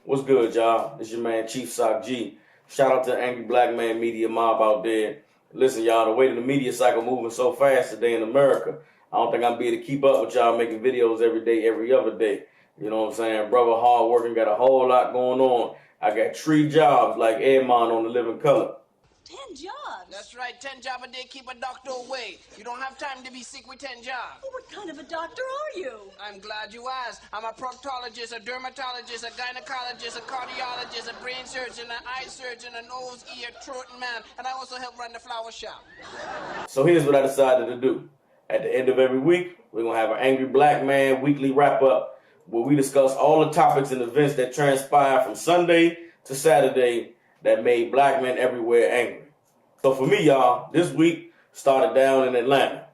What's good, y'all? It's your man, Chief Sock G. Shout out to the Angry Black Man Media Mob out there. Listen, y'all, the way that the media cycle moving so fast today in America, I don't think I'll be able to keep up with y'all making videos every day, every other day. You know what I'm saying? Brother hard working, got a whole lot going on. I got 3 jobs like Edmond on The Living Color. 10 jobs? That's right, 10 jobs a day keep a doctor away. You don't have time to be sick with 10 jobs. Well, what kind of a doctor are you? I'm glad you asked. I'm a proctologist, a dermatologist, a gynecologist, a cardiologist, a brain surgeon, an eye surgeon, a nose, ear, throat, and man, and I also help run the flower shop. So here's what I decided to do. At the end of every week, we're going to have an Angry Black Man weekly wrap-up where we discuss all the topics and events that transpired from Sunday to Saturday that made black men everywhere angry. So for me, y'all, this week started down in Atlanta.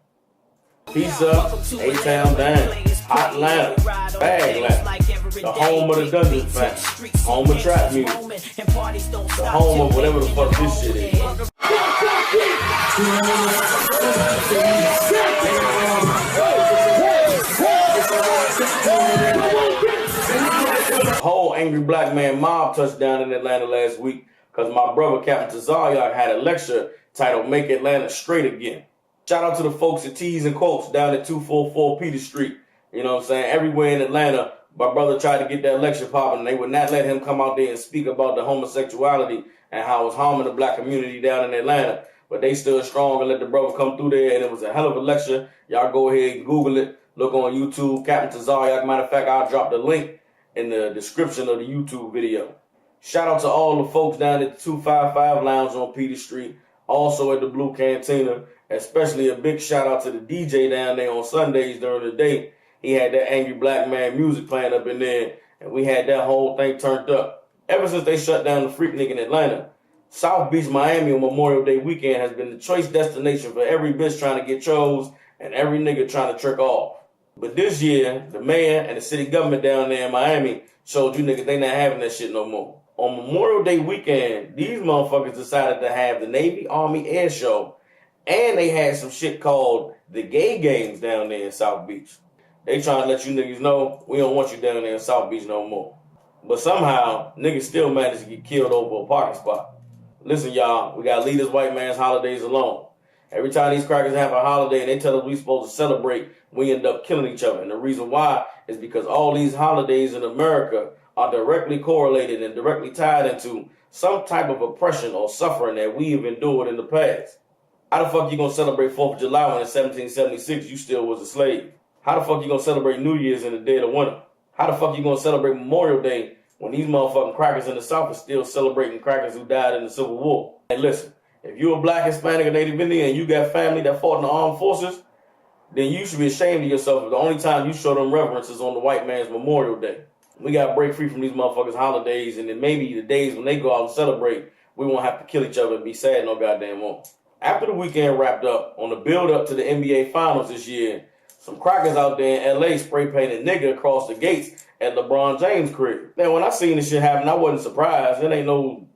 Peace up, A-Town down, Hot Atlanta, Bag Atlanta, the home of the Dungeon family, home of trap music, the home of whatever the fuck this shit is. The whole Angry Black Man mob touched down in Atlanta last week because my brother Captain Tazariak had a lecture titled Make Atlanta Straight Again. Shout out to the folks at Tees and Quotes down at 244 Peter Street. You know what I'm saying? Everywhere in Atlanta, my brother tried to get that lecture popping, and they would not let him come out there and speak about the homosexuality and how it was harming the black community down in Atlanta. But they stood strong and let the brother come through there, and it was a hell of a lecture. Y'all go ahead and Google it. Look on YouTube, Captain Tazariak. Matter of fact, I'll drop the link in the description of the YouTube video. Shout out to all the folks down at the 255 Lounge on Peter Street, also at the Blue Cantina. Especially a big shout out to the DJ down there on Sundays during the day. He had that Angry Black Man music playing up in there, and we had that whole thing turned up. Ever since they shut down the Freaknik in Atlanta, South Beach, Miami on Memorial Day weekend has been the choice destination for every bitch trying to get chose and every nigga trying to trick off. But this year, the mayor and the city government down there in Miami showed you niggas they not having that shit no more. On Memorial Day weekend, these motherfuckers decided to have the Navy Army Air Show, and they had some shit called the Gay Games down there in South Beach. They trying to let you niggas know we don't want you down there in South Beach no more. But somehow, niggas still managed to get killed over a parking spot. Listen, y'all, we gotta leave this white man's holidays alone. Every time these crackers have a holiday and they tell us we supposed to celebrate, we end up killing each other. And the reason why is because all these holidays in America are directly correlated and directly tied into some type of oppression or suffering that we have endured in the past. How the fuck you gonna celebrate 4th of July when in 1776 you still was a slave? How the fuck you gonna celebrate New Year's in the dead of winter? How the fuck you gonna celebrate Memorial Day when these motherfucking crackers in the South are still celebrating crackers who died in the Civil War? And listen, if you're a black, Hispanic, or Native Indian and you got family that fought in the armed forces, then you should be ashamed of yourself if the only time you show them reverence is on the white man's Memorial Day. We gotta break free from these motherfuckers' holidays, and then maybe the days when they go out and celebrate, we won't have to kill each other and be sad no goddamn more. After the weekend wrapped up, on the build-up to the NBA Finals this year, some crackers out there in L.A. spray-painted nigga across the gates at LeBron James' crib. Now, when I seen this shit happen, I wasn't surprised. It ain't no,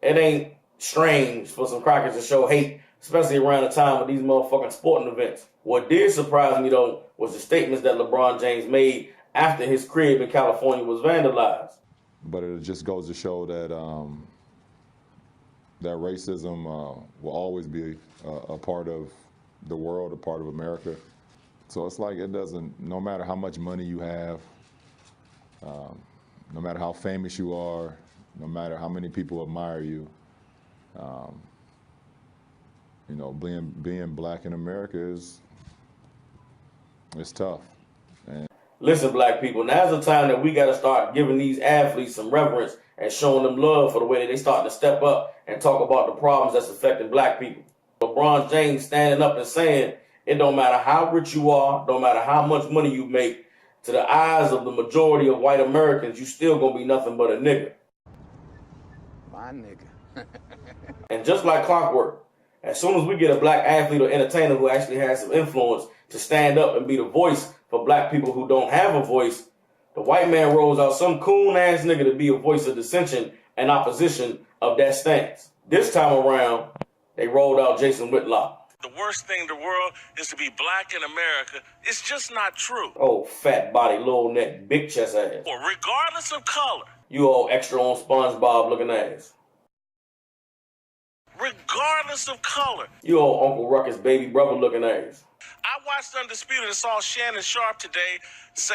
it ain't strange for some crackers to show hate, especially around the time of these motherfucking sporting events. What did surprise me, though, was the statements that LeBron James made after his crib in California was vandalized. But it just goes to show that that racism will always be a part of the world, a part of America. So it's like it doesn't, no matter how much money you have, no matter how famous you are, no matter how many people admire you, being black in America is tough. And listen, black people, now's the time that we got to start giving these athletes some reverence and showing them love for the way that they starting to step up and talk about the problems that's affecting black people. LeBron James standing up and saying, it don't matter how rich you are, don't matter how much money you make, to the eyes of the majority of white Americans, you still gonna be nothing but a nigga. My nigga. And just like clockwork, as soon as we get a black athlete or entertainer who actually has some influence to stand up and be the voice for black people who don't have a voice, the white man rolls out some coon-ass nigga to be a voice of dissension and opposition of that stance. This time around, they rolled out Jason Whitlock. The worst thing in the world is to be black in America. It's just not true. Oh, fat body, little neck, big chest ass. Or regardless of color. You all extra on SpongeBob looking ass. Regardless of color. You all Uncle Ruckus baby brother looking ass. I watched Undisputed and saw Shannon Sharp today say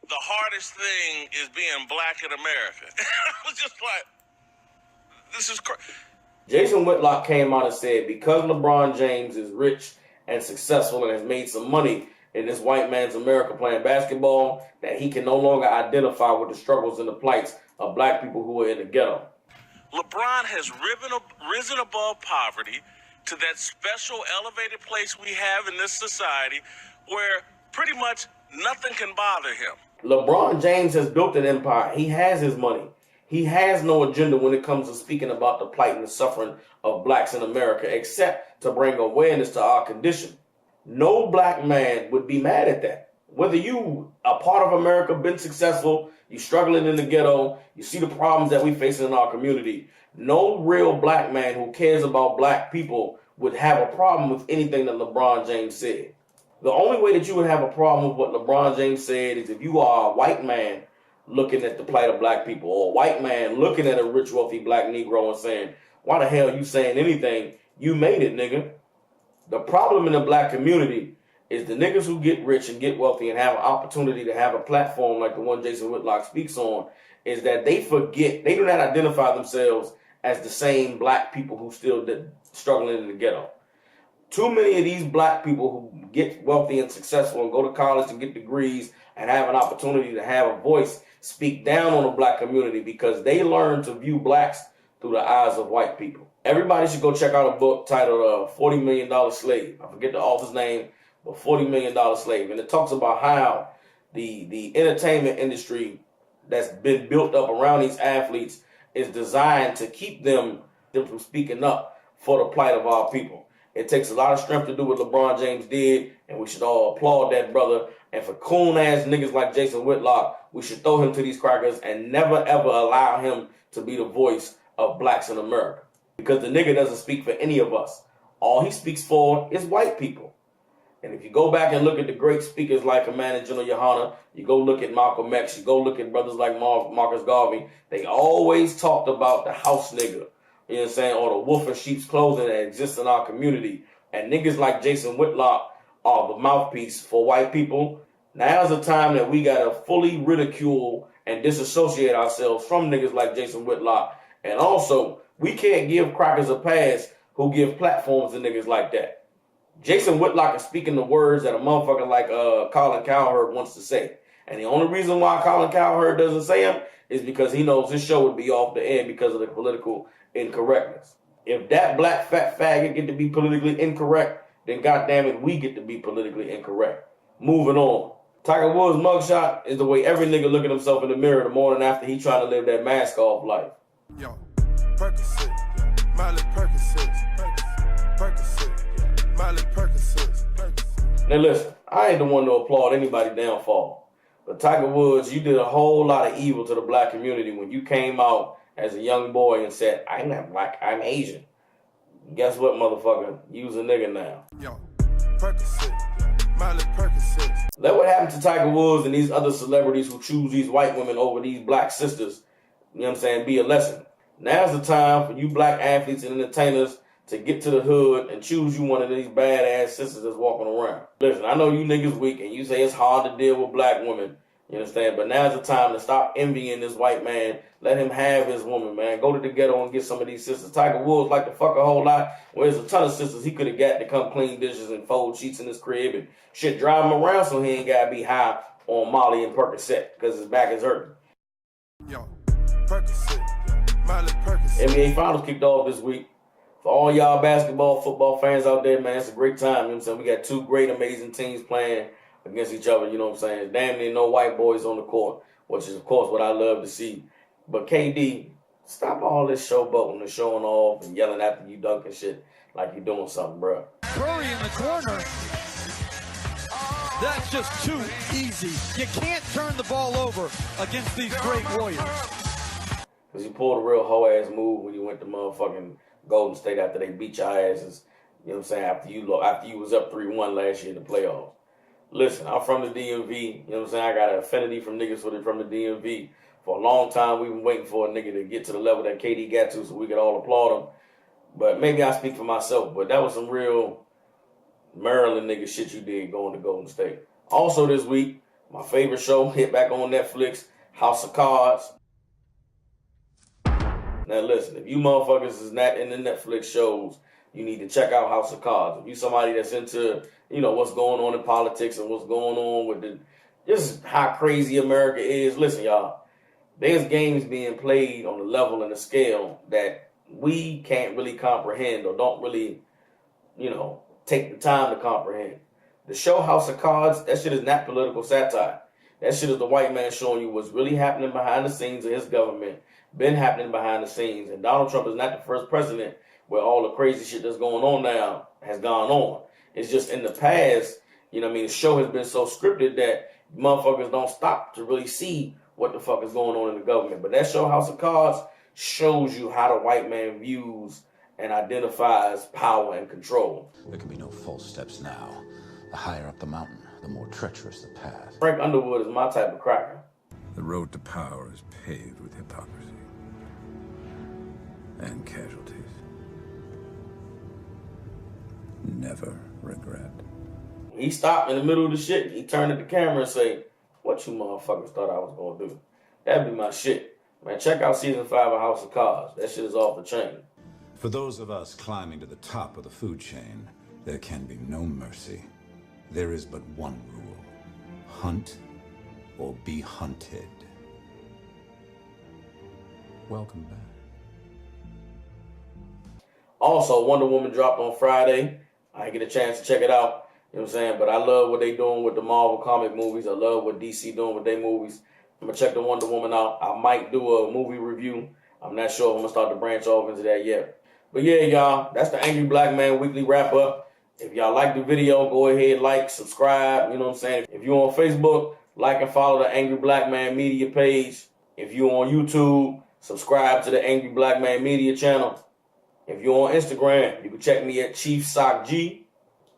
the hardest thing is being black in America. I was just like, this is crazy. Jason Whitlock came out and said because LeBron James is rich and successful and has made some money in this white man's America playing basketball, that he can no longer identify with the struggles and the plights of black people who are in the ghetto. LeBron has risen above poverty to that special elevated place we have in this society where pretty much nothing can bother him. LeBron James has built an empire. He has his money. He has no agenda when it comes to speaking about the plight and the suffering of blacks in America, except to bring awareness to our condition. No black man would be mad at that. Whether you are part of America, been successful, you struggling in the ghetto, you see the problems that we face in our community, no real black man who cares about black people would have a problem with anything that LeBron James said. The only way that you would have a problem with what LeBron James said is if you are a white man looking at the plight of black people, or a white man looking at a rich, wealthy black Negro and saying, why the hell are you saying anything? You made it, nigga. The problem in the black community is the niggas who get rich and get wealthy and have an opportunity to have a platform like the one Jason Whitlock speaks on, is that they forget, they do not identify themselves as the same black people who still struggling in the ghetto. Too many of these black people who get wealthy and successful and go to college and get degrees and have an opportunity to have a voice speak down on the black community because they learn to view blacks through the eyes of white people. Everybody should go check out a book titled $40 Million Slave. I forget the author's name, but $40 Million Slave. And it talks about how the entertainment industry that's been built up around these athletes is designed to keep them from speaking up for the plight of our people. It takes a lot of strength to do what LeBron James did, and we should all applaud that brother. And for coon-ass niggas like Jason Whitlock, we should throw him to these crackers and never, ever allow him to be the voice of blacks in America. Because the nigga doesn't speak for any of us. All he speaks for is white people. And if you go back and look at the great speakers like Amanda General Yohana, you go look at Malcolm X, you go look at brothers like Marcus Garvey, they always talked about the house nigga, you know what I'm saying, or the wolf in sheep's clothing that exists in our community. And niggas like Jason Whitlock are the mouthpiece for white people. Now's the time that we got to fully ridicule and disassociate ourselves from niggas like Jason Whitlock. And also, we can't give crackers a pass who give platforms to niggas like that. Jason Whitlock is speaking the words that a motherfucker like Colin Cowherd wants to say. And the only reason why Colin Cowherd doesn't say them is because he knows his show would be off the air because of the political incorrectness. If that black fat faggot get to be politically incorrect, then goddamn it, we get to be politically incorrect. Moving on. Tiger Woods' mugshot is the way every nigga look at himself in the mirror the morning after he trying to live that mask off life. Yo, Percocet, Miley Percocet, Percocet, Miley Percocet. Now listen, I ain't the one to applaud anybody's downfall. But Tiger Woods, you did a whole lot of evil to the black community when you came out as a young boy and said, I'm not black, I'm Asian. Guess what, motherfucker? You's a nigga now. Yo, Percocet, Miley Percocet. Let what happened to Tiger Woods and these other celebrities who choose these white women over these black sisters, you know what I'm saying, be a lesson. Now's the time for you black athletes and entertainers to get to the hood and choose you one of these badass sisters that's walking around. Listen, I know you niggas weak and you say it's hard to deal with black women, you understand, but now's the time to stop envying this white man. Let him have his woman, man. Go to the ghetto and get some of these sisters. Tiger Woods like to fuck a whole lot. Well, there's a ton of sisters he could have got to come clean dishes and fold sheets in his crib and shit, drive him around so he ain't got to be high on Molly and Percocet because his back is hurting. Yo, Percocet, Miley Percocet. NBA Finals kicked off this week. For all y'all basketball, football fans out there, man, it's a great time. You know what I'm saying? We got two great, amazing teams playing against each other. You know what I'm saying? Damn near no white boys on the court, which is, of course, what I love to see. But KD, stop all this showboating and showing off and yelling after you dunking shit like you're doing something, bro. Curry in the corner. That's just too easy. You can't turn the ball over against these great warriors. Because you pulled a real hoe-ass move when you went to motherfucking Golden State after they beat your asses, you know what I'm saying, after you was up 3-1 last year in the playoffs. Listen, I'm from the DMV, you know what I'm saying, I got an affinity from niggas from the DMV For a long time, we've been waiting for a nigga to get to the level that KD got to so we could all applaud him. But maybe I speak for myself, but that was some real Maryland nigga shit you did going to Golden State. Also this week, my favorite show hit back on Netflix, House of Cards. Now listen, if you motherfuckers is not in the Netflix shows, you need to check out House of Cards. If you somebody that's into, what's going on in politics and what's going on with just how crazy America is, listen, y'all, there's games being played on the level and the scale that we can't really comprehend or don't really, take the time to comprehend. The show House of Cards, that shit is not political satire. That shit is the white man showing you what's really happening behind the scenes of his government, been happening behind the scenes. And Donald Trump is not the first president where all the crazy shit that's going on now has gone on. It's just in the past, the show has been so scripted that motherfuckers don't stop to really see what the fuck is going on in the government. But that show, House of Cards, shows you how the white man views and identifies power and control. There can be no false steps now. The higher up the mountain, the more treacherous the path. Frank Underwood is my type of cracker. The road to power is paved with hypocrisy and casualties. Never regret. He stopped in the middle of the shit. He turned at the camera and say, "What you motherfuckers thought I was gonna do?" That'd be my shit. Man, check out season 5 of House of Cards. That shit is off the chain. For those of us climbing to the top of the food chain, there can be no mercy. There is but one rule: hunt or be hunted. Welcome back. Also, Wonder Woman dropped on Friday. I didn't get a chance to check it out. You know what I'm saying? But I love what they doing with the Marvel comic movies. I love what DC doing with their movies. I'm going to check the Wonder Woman out. I might do a movie review. I'm not sure if I'm going to start to branch off into that yet. But yeah, y'all, that's the Angry Black Man Weekly Wrap-Up. If y'all like the video, go ahead, like, subscribe. You know what I'm saying? If you're on Facebook, like and follow the Angry Black Man Media page. If you're on YouTube, subscribe to the Angry Black Man Media channel. If you're on Instagram, you can check me at Chief Sock G.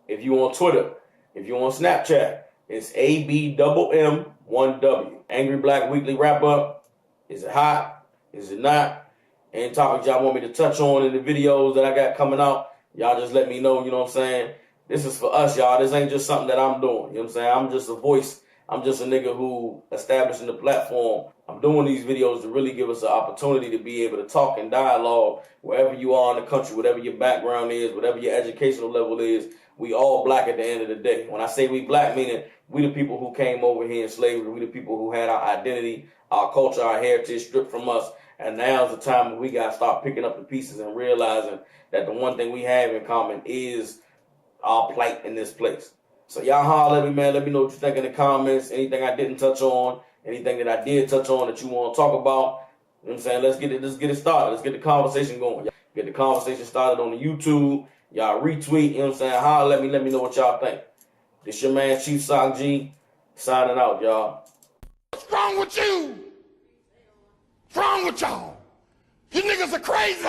If you're on Twitter, if you're on Snapchat, it's ABMM1W. Angry Black Weekly Wrap-Up. Is it hot? Is it not? Any topics y'all want me to touch on in the videos that I got coming out, y'all just let me know, you know what I'm saying? This is for us, y'all. This ain't just something that I'm doing. You know what I'm saying? I'm just a voice. I'm just a nigga who establishing the platform. I'm doing these videos to really give us an opportunity to be able to talk and dialogue wherever you are in the country, whatever your background is, whatever your educational level is. We all black at the end of the day. When I say we black, meaning we the people who came over here in slavery. We the people who had our identity, our culture, our heritage stripped from us. And now's the time when we got to start picking up the pieces and realizing that the one thing we have in common is our plight in this place. So y'all holler at me, man. Let me know what you think in the comments. Anything I didn't touch on, anything that I did touch on that you want to talk about. You know what I'm saying? Let's get it started. Let's get the conversation going. Y'all get the conversation started on the YouTube. Y'all retweet, you know what I'm saying? Holler at me, let me know what y'all think. This your man, Chief Sock G, signing out, y'all. What's wrong with you? What's wrong with y'all? You niggas are crazy.